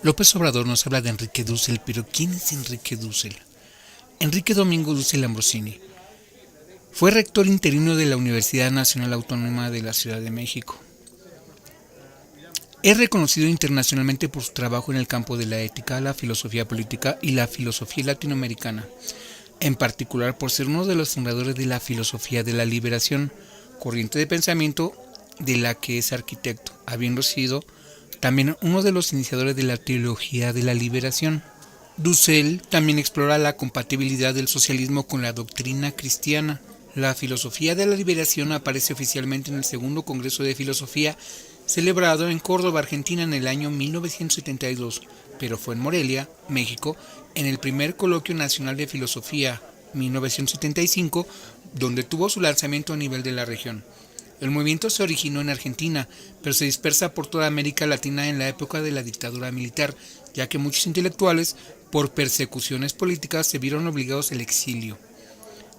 López Obrador nos habla de Enrique Dussel, pero ¿quién es Enrique Dussel? Enrique Domingo Dussel Ambrosini fue rector interino de la Universidad Nacional Autónoma de la Ciudad de México. Es reconocido internacionalmente por su trabajo en el campo de la ética, la filosofía política y la filosofía latinoamericana, en particular por ser uno de los fundadores de la filosofía de la liberación, corriente de pensamiento de la que es arquitecto, habiendo sido también uno de los iniciadores de la teología de la liberación. Dussel también explora la compatibilidad del socialismo con la doctrina cristiana. La filosofía de la liberación aparece oficialmente en el segundo Congreso de Filosofía celebrado en Córdoba, Argentina en el año 1972, pero fue en Morelia, México, en el primer Coloquio Nacional de Filosofía 1975, donde tuvo su lanzamiento a nivel de la región. El movimiento se originó en Argentina, pero se dispersa por toda América Latina en la época de la dictadura militar, ya que muchos intelectuales, por persecuciones políticas, se vieron obligados al exilio.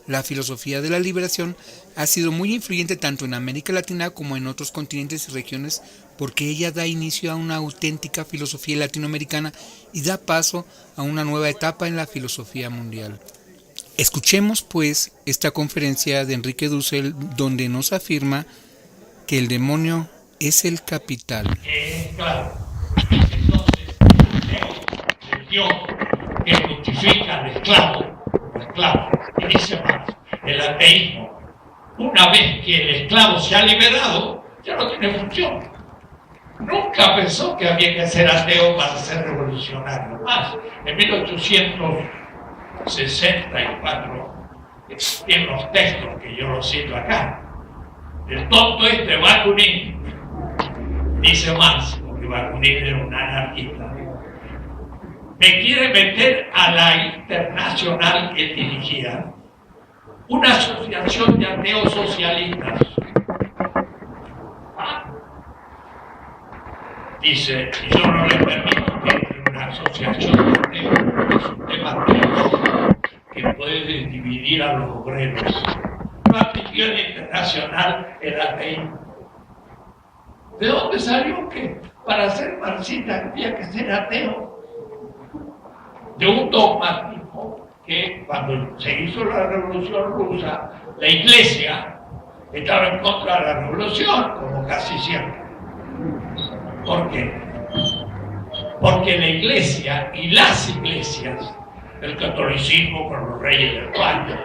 La filosofía de la liberación ha sido muy influyente tanto en América Latina como en otros continentes y regiones, porque ella da inicio a una auténtica filosofía latinoamericana y da paso a una nueva etapa en la filosofía mundial. Escuchemos pues esta conferencia de Enrique Dussel, donde nos afirma que el demonio es el capital. Claro, entonces el Dios que justifica al esclavo, y dice más, el ateísmo, una vez que el esclavo se ha liberado, ya no tiene función. Nunca pensó que había que ser ateo para ser revolucionario. Más, en 1864, en los textos que yo los cito acá, el tonto Bakunin, dice Marx, porque Bakunin era un anarquista, me quiere meter a la Internacional que dirigía, una asociación de ateos socialistas. Dice, y yo no le permito que entre una asociación de ateos, es un tema teológico que puede dividir a los obreros. No admitió en internacional el ateísmo. ¿De dónde salió que para ser marxista había que ser ateo? De un dogmatismo que cuando se hizo la Revolución Rusa, la Iglesia estaba en contra de la Revolución, como casi siempre. ¿Por qué? Porque la Iglesia y las iglesias, el catolicismo con los reyes de España,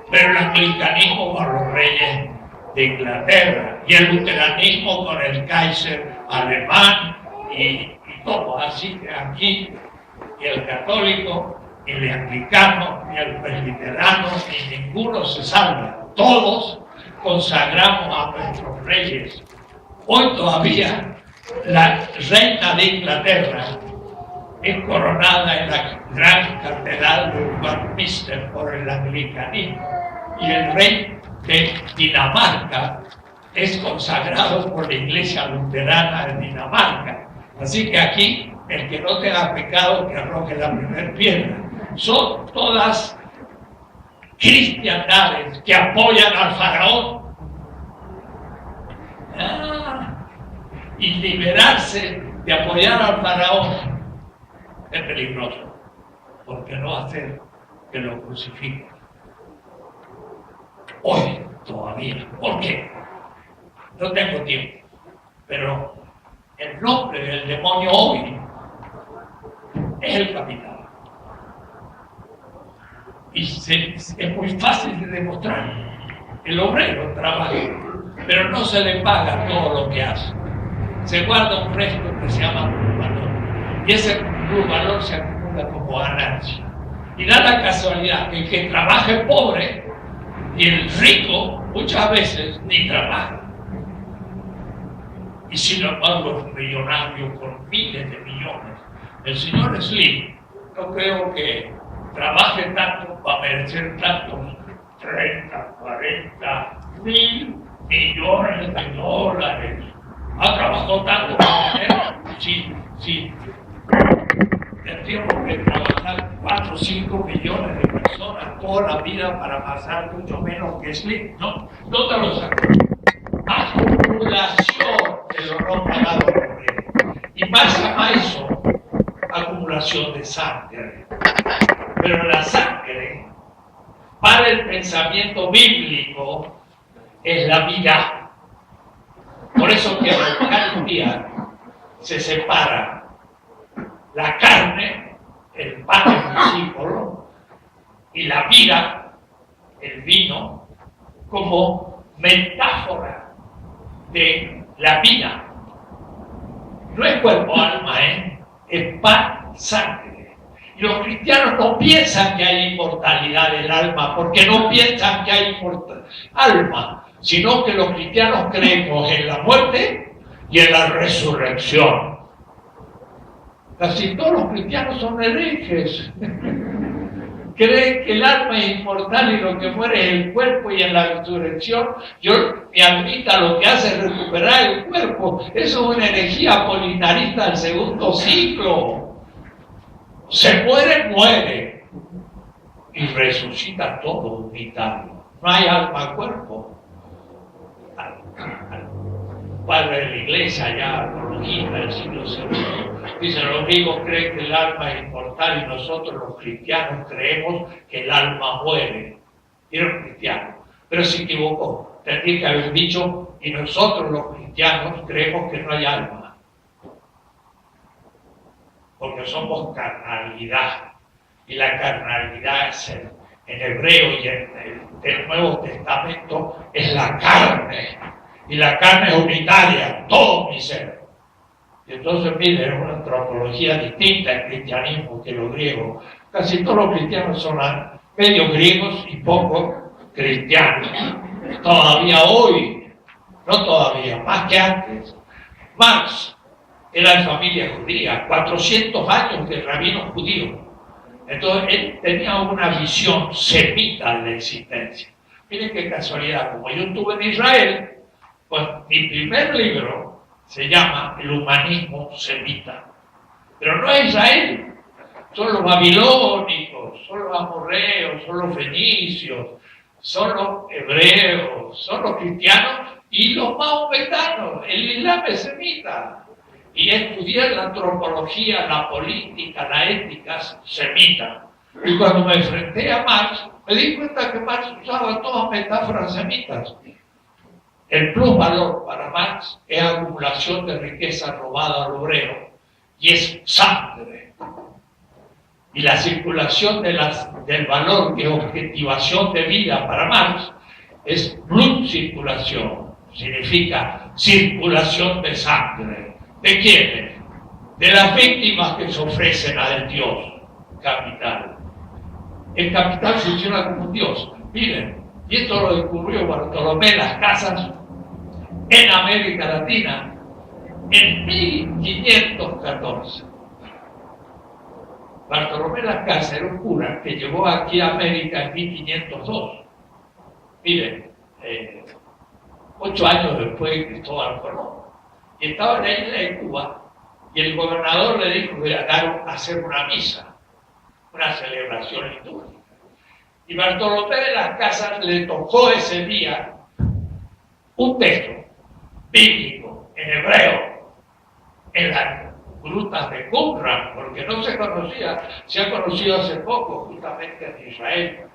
pero el anglicanismo con los reyes de Inglaterra y el luteranismo con el Kaiser alemán y todo, así que aquí y el católico, ni el anglicano, ni el presbiterano, ni ninguno se salva. Todos consagramos a nuestros reyes. Hoy todavía la reina de Inglaterra es coronada en la gran catedral de Westminster por el anglicanismo, y el rey de Dinamarca es consagrado por la iglesia luterana de Dinamarca. Así que aquí, el que no tenga pecado, que arroje la primera piedra. Son todas cristiandades que apoyan al faraón. Y liberarse de apoyar al faraón es peligroso, porque no hace que lo crucifiquen. Hoy todavía. ¿Por qué? No tengo tiempo, pero el nombre del demonio hoy es el capital. Y es muy fácil de demostrar. El obrero trabaja, pero no se le paga todo lo que hace. Se guarda un resto que se llama plusvalor, y ese plusvalor se acumula como ganancia. Y da la casualidad que el que trabaja es pobre y el rico muchas veces ni trabaja. Y sin embargo es un millonario con miles de millones. El señor Slim no creo que trabaje tanto para merecer tantos 30, 40 mil millones de dólares. Ha trabajado tanto para tener, si tendríamos que trabajar 4 o 5 millones de personas toda la vida para pasar mucho menos que Slim, ¿no? No te lo saco. Acumulación de lo no pagado por él. Y pasa a eso, circulación de sangre. Pero la sangre, para el pensamiento bíblico, es la vida. Por eso que en la Eucaristía se separa la carne, el pan es un símbolo, y la vida, el vino, como metáfora de la vida. No es cuerpo, alma, es pan, sangre. Y los cristianos no piensan que hay inmortalidad del alma, porque no piensan que hay alma, sino que los cristianos creemos en la muerte y en la resurrección. Casi todos los cristianos son herejes. Creen que el alma es inmortal y lo que muere es el cuerpo, y en la resurrección, mi almita lo que hace es recuperar el cuerpo. Eso es una herejía apolinarista del segundo siglo. Se muere y resucita todo unitario. No hay alma-cuerpo. Padre de la iglesia, ya apologista del siglo II, dice: los griegos creen que el alma es inmortal y nosotros los cristianos creemos que el alma muere. Y era un cristiano, pero se equivocó. Tendría que haber dicho: y nosotros los cristianos creemos que no hay alma, porque somos carnalidad, y la carnalidad es en hebreo y en el Nuevo Testamento es la carne. Y la carne es unitaria, todo mi ser. Y entonces, miren, es una antropología distinta al cristianismo que los griegos. Casi todos los cristianos son medio griegos y poco cristianos. Todavía hoy, no todavía, más que antes. Marx era de familia judía, 400 años de rabino judío. Entonces, él tenía una visión semita de la existencia. Miren qué casualidad, como yo estuve en Israel, pues mi primer libro se llama El humanismo semita. Pero no es Israel, son los babilónicos, son los amorreos, son los fenicios, son los hebreos, son los cristianos y los mahometanos. El Islam es semita. Y estudié la antropología, la política, la ética semita. Y cuando me enfrenté a Marx, me di cuenta que Marx usaba todas metáforas semitas. El plusvalor para Marx es acumulación de riqueza robada al obrero y es sangre. Y la circulación del valor, que es objetivación de vida para Marx, es blutcirculación, significa circulación de sangre. ¿De quiénes? De las víctimas que se ofrecen al Dios capital. El capital funciona como un Dios. Miren, y esto lo descubrió Bartolomé Las Casas en América Latina en 1514. Bartolomé Las Casas era un cura que llegó aquí a América en 1502. Miren, 8 años después de Cristóbal Colón. Y estaba en la isla de Cuba y el gobernador le dijo que iba a hacer una misa, una celebración litúrgica. Y Bartolomé de Las Casas le tocó ese día un texto bíblico, en hebreo, en las grutas de Qumran, porque no se conocía, se ha conocido hace poco, justamente en Israel.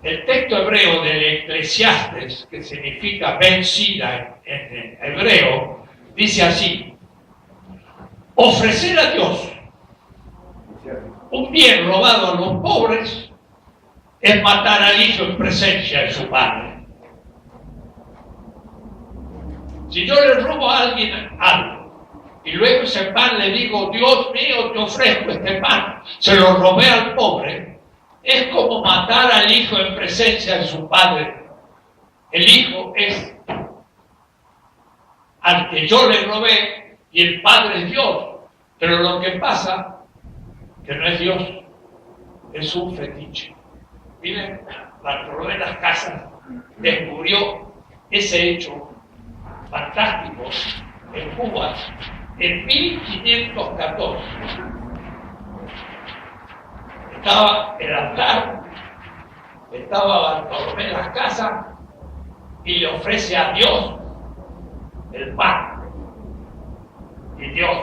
El texto hebreo del Eclesiastes, que significa vencida en hebreo, dice así: ofrecer a Dios un bien robado a los pobres es matar al hijo en presencia de su padre. Si yo le robo a alguien algo y luego ese pan le digo: Dios mío, te ofrezco este pan, se lo robé al pobre, es como matar al hijo en presencia de su padre. El hijo es al que yo le robé y el padre es Dios. Pero lo que pasa que no es Dios, es un fetiche. Miren, Bartolomé Las Casas descubrió ese hecho fantástico en Cuba en 1514. Estaba el altar, estaba Bartolomé Las Casas y le ofrece a Dios el pan. Y Dios,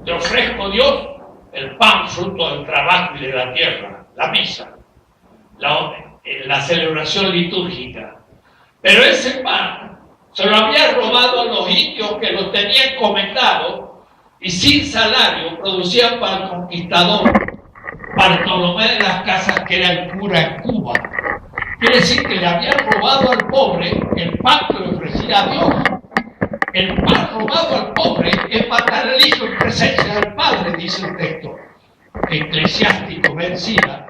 te ofrezco, Dios, el pan fruto del trabajo y de la tierra, la misa, la celebración litúrgica. Pero ese pan se lo había robado a los indios que lo tenían encomendado y sin salario producían para el conquistador Bartolomé de las Casas, que era el cura en Cuba. Quiere decir que le habían robado al pobre el pan que le ofrecía a Dios. El pan robado al pobre es matar al hijo en presencia del Padre, dice el texto. Eclesiástico Vencida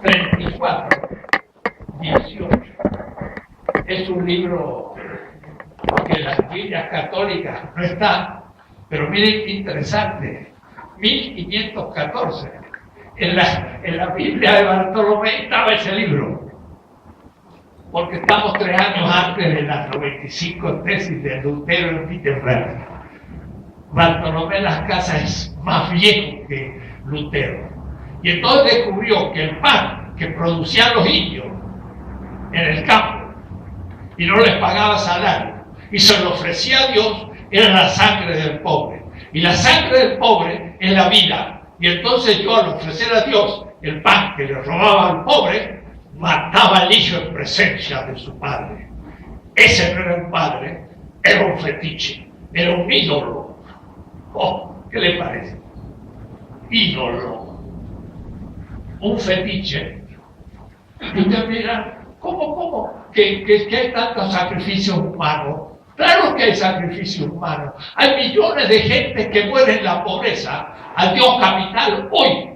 34, 18. Es un libro que en las Biblias católicas no está, pero miren qué interesante, 1514. En la Biblia de Bartolomé estaba ese libro, porque estamos 3 años antes de las 95 tesis de Lutero en Wittenberg. Bartolomé Las Casas es más viejo que Lutero. Y entonces descubrió que el pan que producían los indios en el campo y no les pagaba salario y se lo ofrecía a Dios era la sangre del pobre. Y la sangre del pobre es la vida. Y entonces yo, al ofrecer a Dios el pan que le robaba al pobre, mataba al hijo en presencia de su padre. Ese no era un padre, era un fetiche, era un ídolo. Oh, ¿qué le parece? Ídolo. Un fetiche. Y usted mira, ¿cómo? Que hay tantos sacrificios humanos. Claro que hay sacrificios humanos. Hay millones de gente que muere en la pobreza al Dios capital hoy.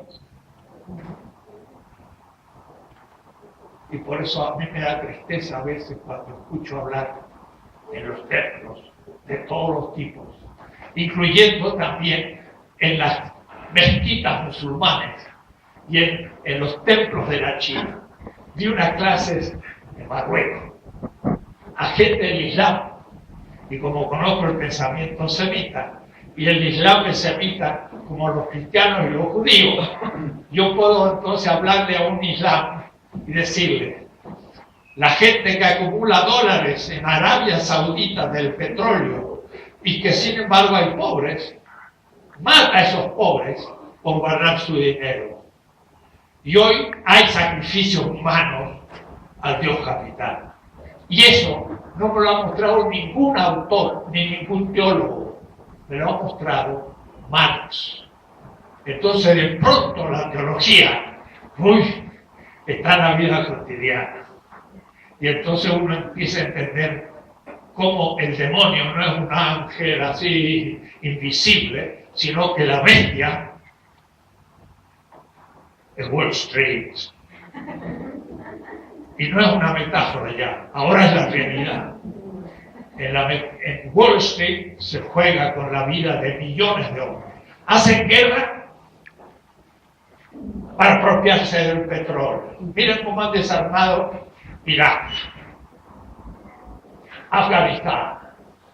Y por eso a mí me da tristeza a veces cuando escucho hablar en los templos de todos los tipos, incluyendo también en las mezquitas musulmanes y en los templos de la China. Di una clase en Marruecos a gente del Islam, y como conozco el pensamiento semita, y el Islam es semita como los cristianos y los judíos, yo puedo entonces hablarle a un Islam y decirle: la gente que acumula dólares en Arabia Saudita del petróleo y que sin embargo hay pobres, mata a esos pobres por ganar su dinero. Y hoy hay sacrificios humanos al Dios capital. Y eso no me lo ha mostrado ningún autor ni ningún teólogo, me lo ha mostrado Marx. Entonces de pronto la teología, está en la vida cotidiana. Y entonces uno empieza a entender cómo el demonio no es un ángel así invisible, sino que la bestia es Wall Street. Y no es una metáfora ya, ahora es la realidad. En Wall Street se juega con la vida de millones de hombres. Hacen guerra para apropiarse del petróleo. Miren cómo han desarmado Irak, Afganistán,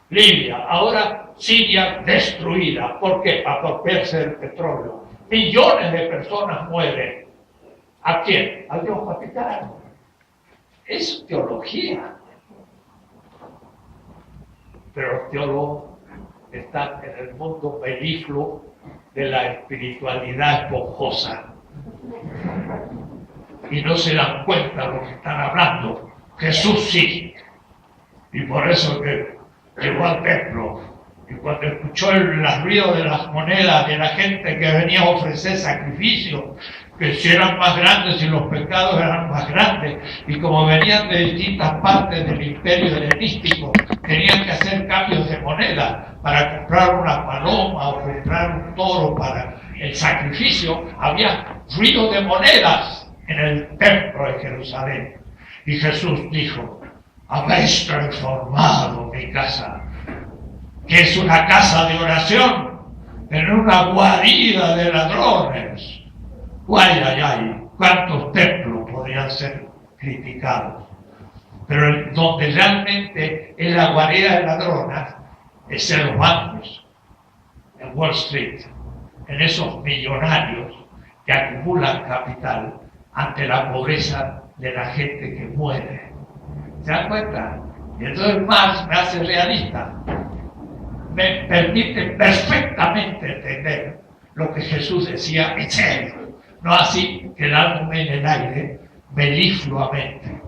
Libia, ahora Siria destruida. ¿Por qué? Para apropiarse del petróleo. Millones de personas mueren. ¿A quién? Al Dios capital. Es teología. Pero los teólogos están en el mundo melifluo de la espiritualidad esponjosa y no se dan cuenta de lo que están hablando. Jesús sí, y por eso que llegó al templo y cuando escuchó el ruido de las monedas de la gente que venía a ofrecer sacrificios, que si eran más grandes y los pecados eran más grandes, y como venían de distintas partes del imperio helenístico, tenían que hacer cambios de moneda para comprar una paloma o comprar un toro para el sacrificio. Había ruido de monedas en el templo de Jerusalén. Y Jesús dijo: habéis transformado mi casa, que es una casa de oración, en una guarida de ladrones. Ay, cuántos templos podrían ser criticados. Pero donde realmente es la guarida de ladronas es en los bancos, en Wall Street, en esos millonarios que acumulan capital ante la pobreza de la gente que muere. ¿Se dan cuenta? Y entonces Marx me hace realista. Me permite perfectamente entender lo que Jesús decía en serio, no así quedándome en el aire melifluamente.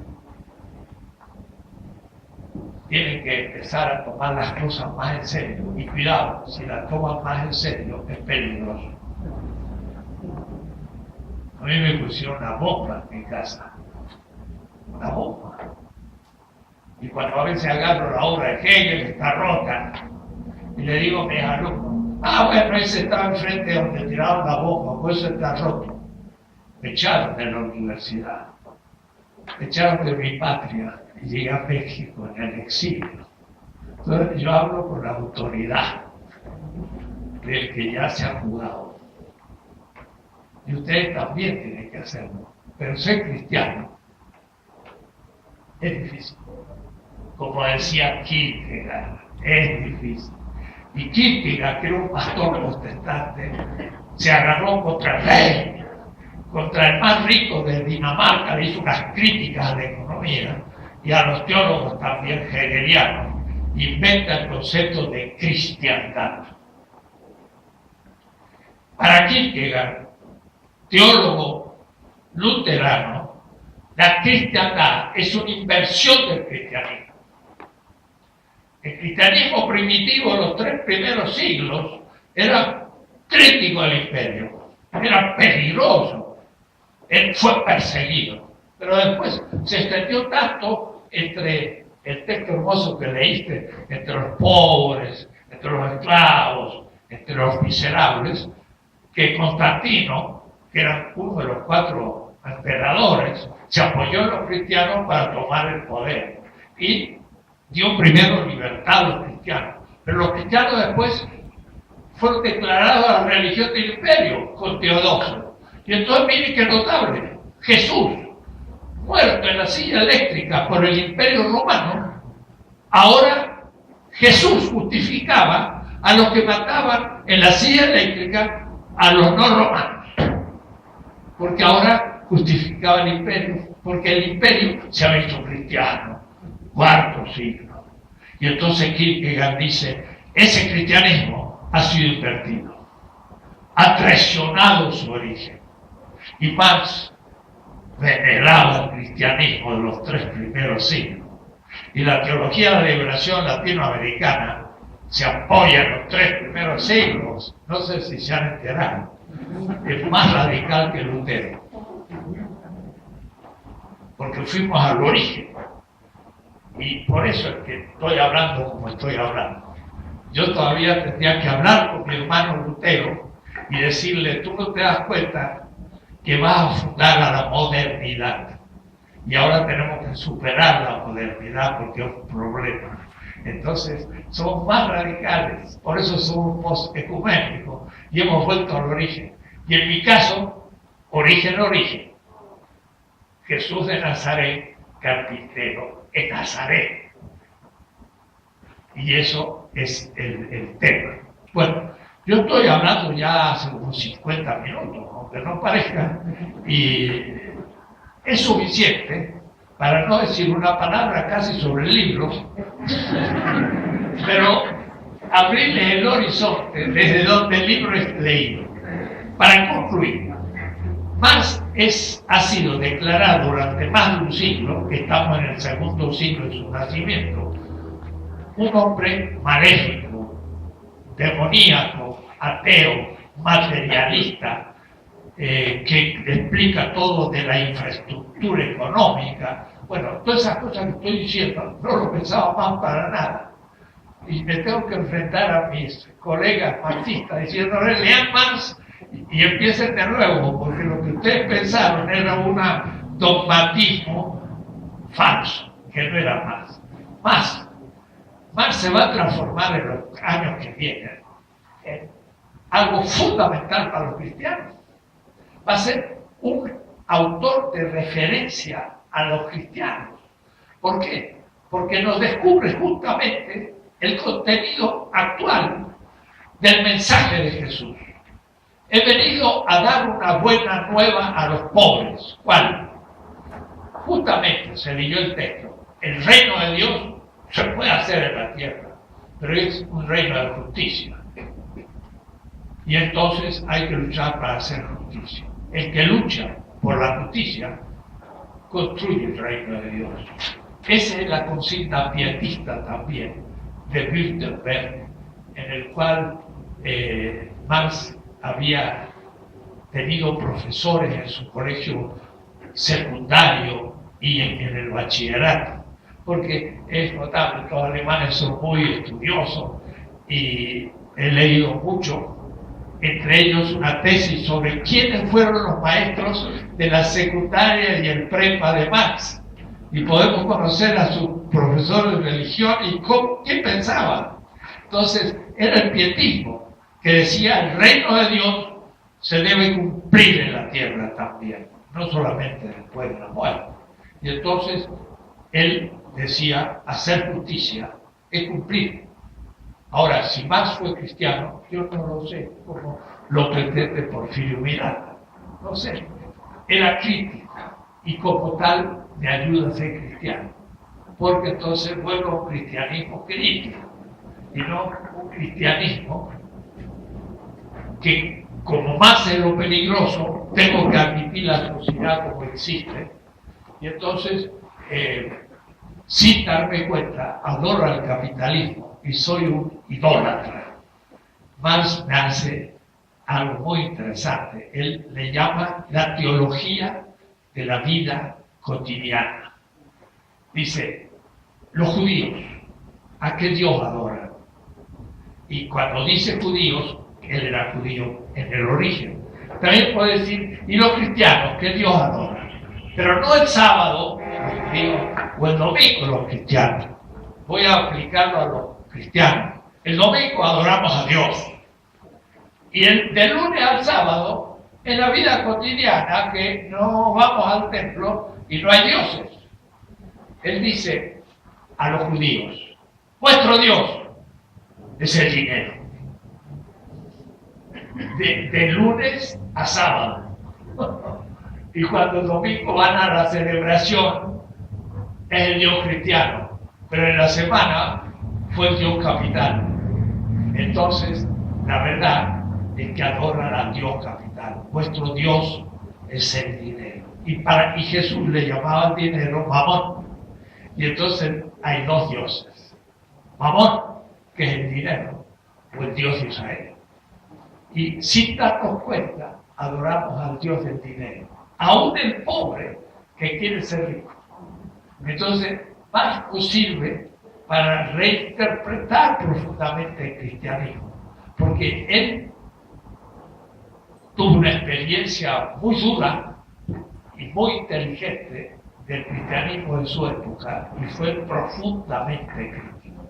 Tienen que empezar a tomar las cosas más en serio. Y cuidado, si las toman más en serio, es peligroso. A mí me pusieron una bomba en mi casa. Una bomba. Y cuando a veces agarro la obra de Hegel, está rota. Y le digo a mis alumnos, bueno, ese estaba enfrente donde tiraron la bomba, pues eso está roto. Me echaron de la universidad. Me echaron de mi patria. Y llegué a México en el exilio. Entonces yo hablo con la autoridad del que ya se ha jugado. Y ustedes también tienen que hacerlo. Pero ser cristiano es difícil. Como decía Kierkegaard, es difícil. Y Kierkegaard, que era un pastor protestante, se agarró contra el rey, contra el más rico de Dinamarca, le hizo unas críticas a la economía, y a los teólogos también hegelianos, inventa el concepto de cristiandad. Para Kierkegaard, teólogo luterano, la cristiandad es una inversión del cristianismo. El cristianismo primitivo, los 3 primeros siglos, era crítico al imperio, era peligroso, él fue perseguido. Pero después se extendió tanto entre el texto hermoso que leíste, entre los pobres, entre los esclavos, entre los miserables, que Constantino, que era uno de los 4 emperadores, se apoyó en los cristianos para tomar el poder y dio primero libertad a los cristianos. Pero los cristianos después fueron declarados a la religión del imperio con Teodosio. Y entonces miren qué notable, Jesús, muerto en la silla eléctrica por el imperio romano, ahora Jesús justificaba a los que mataban en la silla eléctrica a los no romanos, porque ahora justificaba el imperio, porque el imperio se había hecho cristiano, 4º siglo. Y entonces Kierkegaard dice, ese cristianismo ha sido invertido, ha traicionado su origen. Y Marx veneraba el cristianismo de los 3 primeros siglos. Y la teología de la liberación latinoamericana se apoya en los 3 primeros siglos. No sé si se han enterado. Es más radical que Lutero. Porque fuimos al origen. Y por eso es que estoy hablando como estoy hablando. Yo todavía tendría que hablar con mi hermano Lutero y decirle, tú no te das cuenta que vas a fundar a la modernidad. Y ahora tenemos que superar la modernidad porque es un problema. Entonces, somos más radicales, por eso somos ecuménicos y hemos vuelto al origen. Y en mi caso, origen. Jesús de Nazaret, carpintero, en Nazaret. Y eso es el tema. Bueno, yo estoy hablando ya hace unos 50 minutos, aunque no parezca, y es suficiente para no decir una palabra casi sobre el libro, pero abrirles el horizonte desde donde el libro es leído. Para concluir, Marx ha sido declarado durante más de un siglo, estamos en el 2º siglo de su nacimiento, un hombre maléfico, demoníaco, ateo, materialista, que explica todo de la infraestructura económica. Bueno, todas esas cosas que estoy diciendo no lo pensaba más para nada. Y me tengo que enfrentar a mis colegas marxistas diciéndoles, lean Marx y empiecen de nuevo, porque lo que ustedes pensaron era un dogmatismo falso, que no era más. Marx se va a transformar en los años que vienen en algo fundamental para los cristianos. Va a ser un autor de referencia a los cristianos. ¿Por qué? Porque nos descubre justamente el contenido actual del mensaje de Jesús. He venido a dar una buena nueva a los pobres. ¿Cuál? Justamente se leyó el texto. El reino de Dios se puede hacer en la tierra, pero es un reino de justicia. Y entonces hay que luchar para hacer justicia. El que lucha por la justicia construye el reino de Dios. Esa es la consigna pietista también de Württemberg, en el cual Marx había tenido profesores en su colegio secundario y en el bachillerato, porque es notable, los alemanes son muy estudiosos y he leído mucho, entre ellos una tesis sobre quiénes fueron los maestros de la secundaria y el prepa de Marx, y podemos conocer a sus profesores de religión y qué pensaban. Entonces era el pietismo que decía: el reino de Dios se debe cumplir en la tierra también, no solamente después de la muerte. Y entonces él decía: hacer justicia es cumplir. Ahora, si Marx fue cristiano, yo no lo sé, como lo pretende Porfirio Miranda, no sé. Era crítico y como tal me ayuda a ser cristiano, porque entonces vuelvo a un cristianismo crítico y no un cristianismo que, como más es lo peligroso, tengo que admitir la sociedad como existe, y entonces, sin darme cuenta, adoro al capitalismo y soy un idólatra. Marx me hace algo muy interesante. Él le llama la teología de la vida cotidiana. Dice: los judíos, ¿a qué Dios adoran? Y cuando dice judíos, él era judío en el origen. También puede decir: y los cristianos, ¿qué Dios adoran? Pero no el sábado, los judíos, o el domingo, los cristianos. Voy a aplicarlo a los cristianos. El domingo adoramos a Dios. Y de lunes al sábado, en la vida cotidiana, que no vamos al templo y no hay dioses. Él dice a los judíos: vuestro Dios es el dinero. De lunes a sábado. Y cuando el domingo van a la celebración, es el Dios cristiano. Pero en la semana fue el Dios capital. Entonces, la verdad es que adoran al Dios capital. Vuestro Dios es el dinero. Y Jesús le llamaba al dinero Mamón. Y entonces hay dos dioses. Mamón, que es el dinero, o el Dios de Israel. Y sin darnos cuenta, adoramos al Dios del dinero. Aún el pobre que quiere ser rico. Entonces, Marx sirve para reinterpretar profundamente el cristianismo. Porque él tuvo una experiencia muy dura y muy inteligente del cristianismo de su época y fue profundamente crítico.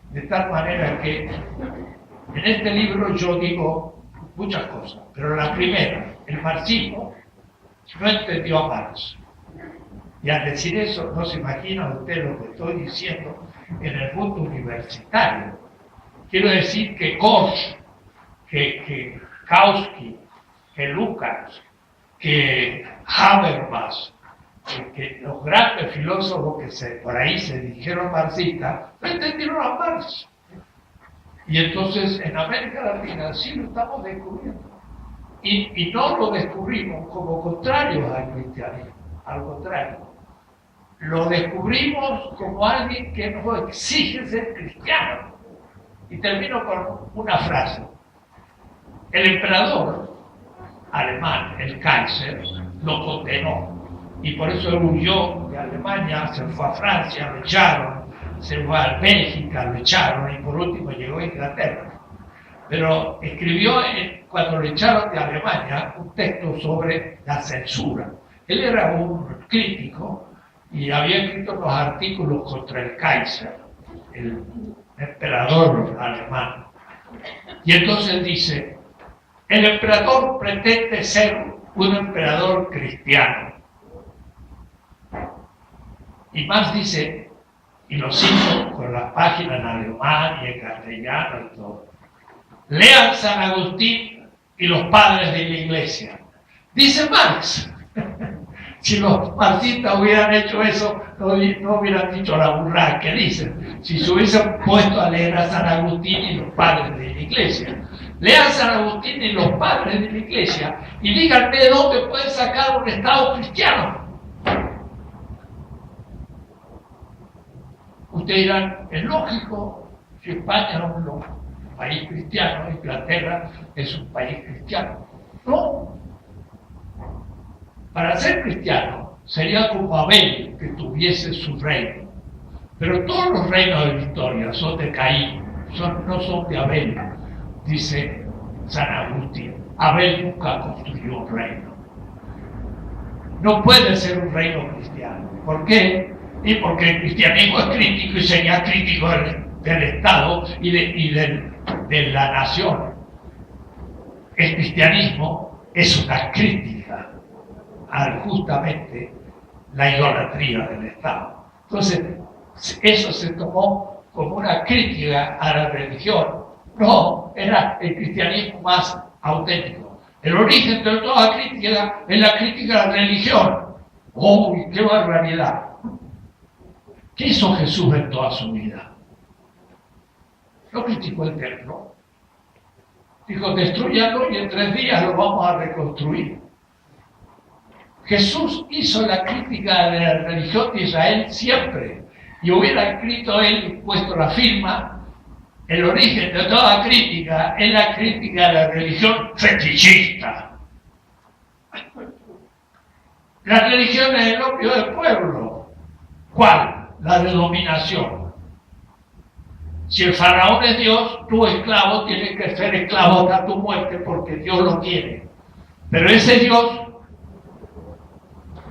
De tal manera que en este libro yo digo muchas cosas, pero la primera, el marxismo no entendió a Marx. Y al decir eso, no se imagina usted lo que estoy diciendo en el mundo universitario. Quiero decir que Korsch, que Kautsky, que Lukács, que Habermas, que los grandes filósofos que por ahí se dijeron marxistas, no entendieron a Marx. Y entonces en América Latina sí lo estamos descubriendo. Y no lo descubrimos como contrarios al cristianismo, al contrario. Lo descubrimos como alguien que nos exige ser cristiano. Y termino con una frase. El emperador alemán, el Kaiser, lo condenó. Y por eso él huyó de Alemania, se fue a Francia, lo echaron, se fue a Bélgica, lo echaron y por último llegó a Inglaterra. Pero escribió, cuando lo echaron de Alemania, un texto sobre la censura. Él era un crítico y había escrito unos artículos contra el Kaiser, el emperador alemán. Y entonces él dice: el emperador pretende ser un emperador cristiano. Y más dice, y lo cito con las páginas en alemán y en castellano y todo: lean San Agustín y los padres de la Iglesia. Dice Marx. Si los marxistas hubieran hecho eso, no hubieran dicho la burrada que dicen. Si se hubiesen puesto a leer a San Agustín y los padres de la Iglesia. Lean San Agustín y los padres de la Iglesia y díganme de dónde pueden sacar un Estado cristiano. Ustedes dirán, es lógico, si España es un país cristiano, Inglaterra es un país cristiano. No. Para ser cristiano sería como Abel, que tuviese su reino. Pero todos los reinos de la historia son de Caín, no son de Abel, dice San Agustín. Abel nunca construyó un reino. No puede ser un reino cristiano. ¿Por qué? Y porque el cristianismo es crítico y sería crítico del Estado y de la nación. El cristianismo es una crítica a justamente la idolatría del Estado. Entonces, eso se tomó como una crítica a la religión. No, era el cristianismo más auténtico. El origen de toda crítica es la crítica a la religión. ¡Uy, qué barbaridad! ¿Qué hizo Jesús en toda su vida? No criticó el templo. Dijo, destrúyanlo y en 3 días lo vamos a reconstruir. Jesús hizo la crítica de la religión de Israel siempre. Y hubiera escrito él, puesto la firma, el origen de toda crítica es la crítica de la religión fetichista. La religión es el opio del pueblo. ¿Cuál? La de dominación. Si el faraón es Dios, tu esclavo tiene que ser esclavo hasta tu muerte porque Dios lo quiere. Pero ese Dios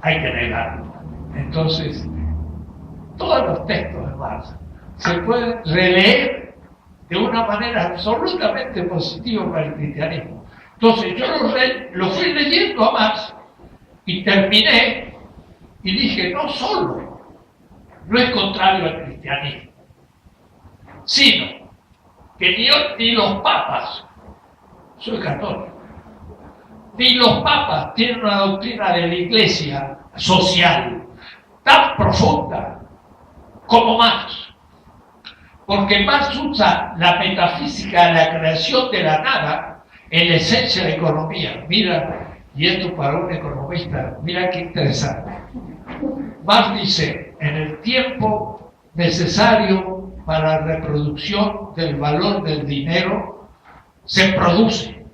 hay que negarlo. Entonces, todos los textos de Marx se pueden releer de una manera absolutamente positiva para el cristianismo. Entonces yo lo fui leyendo a Marx y terminé y dije, no solo no es contrario al cristianismo, sino que ni los papas, soy católico, ni los papas tienen una doctrina de la Iglesia social tan profunda como Marx. Porque Marx usa la metafísica de la creación de la nada en la esencia de la economía. Mira, y esto para un economista, mira qué interesante. Marx dice, en el tiempo necesario para la reproducción del valor del dinero, se produce.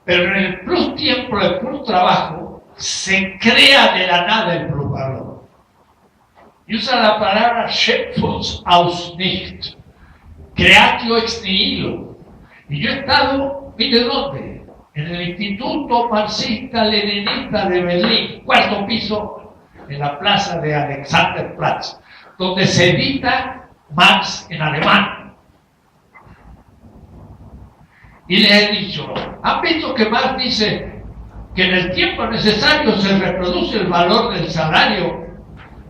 Pero en el plus tiempo, el plus trabajo, se crea de la nada el plusvalor. Y usa la palabra Schöpfung aus nichts, creatio ex nihilo. Y yo he estado, mire dónde, en el Instituto Marxista-Leninista de Berlín, 4º piso, en la plaza de Alexanderplatz, donde se edita Marx en alemán. Y les he dicho, ¿han visto que Marx dice que en el tiempo necesario se reproduce el valor del salario,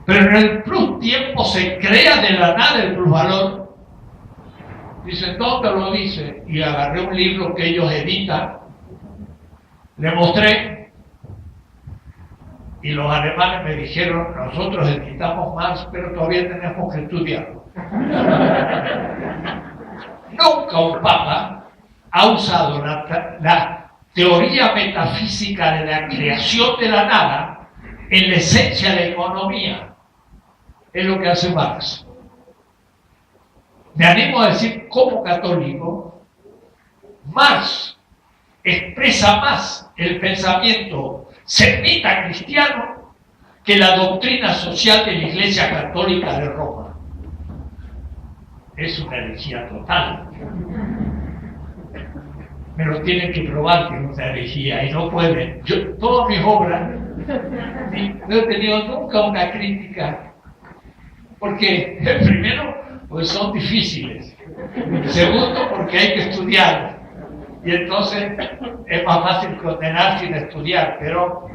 pero en el plus tiempo se crea de la nada el plusvalor? Dice, ¿dónde lo dice? Y agarré un libro que ellos editan, le mostré, y los alemanes me dijeron, nosotros editamos Marx, pero todavía tenemos que estudiarlo. Nunca un papa ha usado la teoría metafísica de la creación de la nada en la esencia de la economía. Es lo que hace Marx. Me animo a decir, como católico, Marx expresa más el pensamiento semita cristiano que la doctrina social de la Iglesia Católica de Roma. Es una herejía total. Me lo tienen que probar que es una herejía y no pueden. Yo, todas mis obras, no he tenido nunca una crítica. Porque, primero, pues son difíciles. Segundo, porque hay que estudiar. Y entonces es más fácil condenar sin estudiar, pero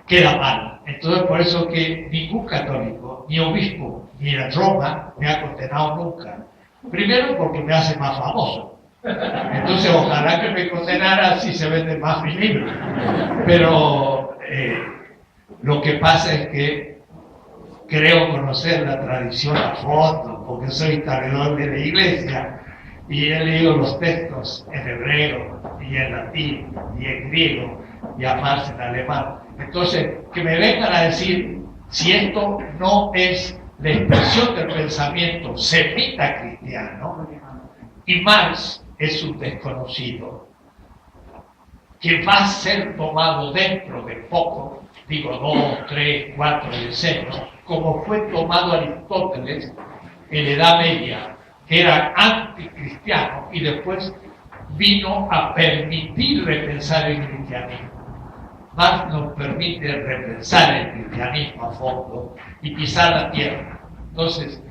queda mal. Entonces, por eso que ningún católico, ni obispo, ni en Roma me ha condenado nunca. Primero, porque me hace más famoso. Entonces, ojalá que me condenara si se venden más mis libros. Pero lo que pasa es que creo conocer la tradición a fondo, porque soy historiador de la Iglesia, y he leído los textos en hebreo y en latín y en griego y además en alemán. Entonces, que me vengan a decir si esto no es la expresión del pensamiento semita cristiano, y Marx es un desconocido que va a ser tomado dentro de poco, digo 2, 3, 4 decenios, como fue tomado Aristóteles en la Edad Media, que era anticristiano y después vino a permitir repensar el cristianismo. Marx nos permite repensar el cristianismo a fondo y pisar la tierra. Entonces,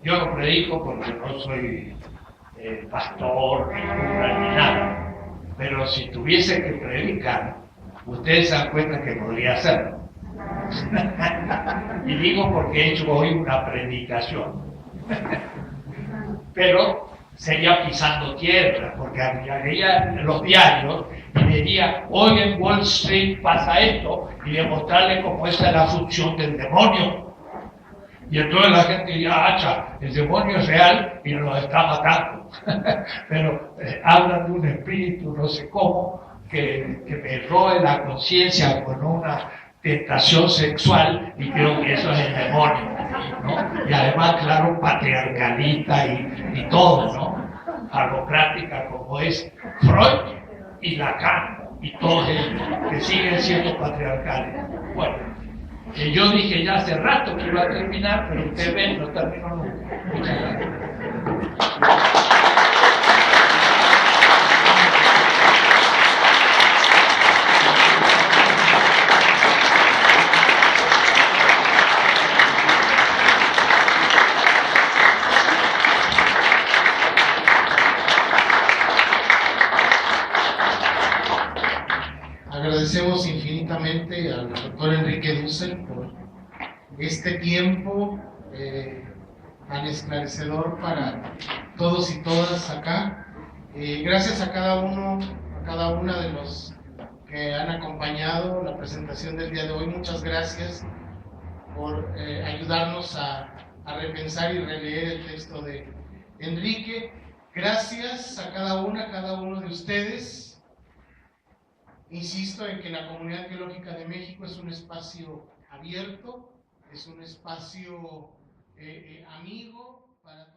yo no predico porque no soy pastor, ni cura, ni nada, pero si tuviese que predicar, ustedes se dan cuenta que podría hacerlo. Y digo porque he hecho hoy una predicación. Pero sería pisando tierra, porque leía los diarios y diría, hoy en Wall Street pasa esto, y demostrarle cómo esa es la función del demonio. Y entonces la gente diría, hacha, el demonio es real y nos está matando. Pero hablan de un espíritu, no sé cómo, que me roe la conciencia con una tentación sexual, y creo que eso es el demonio, ¿no? Y además, claro, patriarcalista y todo, ¿no? Falocrática como es Freud y Lacan y todos ellos, que siguen siendo patriarcales. Bueno, yo dije ya hace rato que iba a terminar, pero ustedes ven, no terminó nunca. Muchas gracias. Agradecemos infinitamente al doctor Enrique Dussel por este tiempo tan esclarecedor para todos y todas acá. Gracias a cada uno, a cada una de los que han acompañado la presentación del día de hoy. Muchas gracias por ayudarnos a repensar y releer el texto de Enrique. Gracias a cada una, a cada uno de ustedes. Insisto en que la Comunidad Teológica de México es un espacio abierto, es un espacio amigo para todos.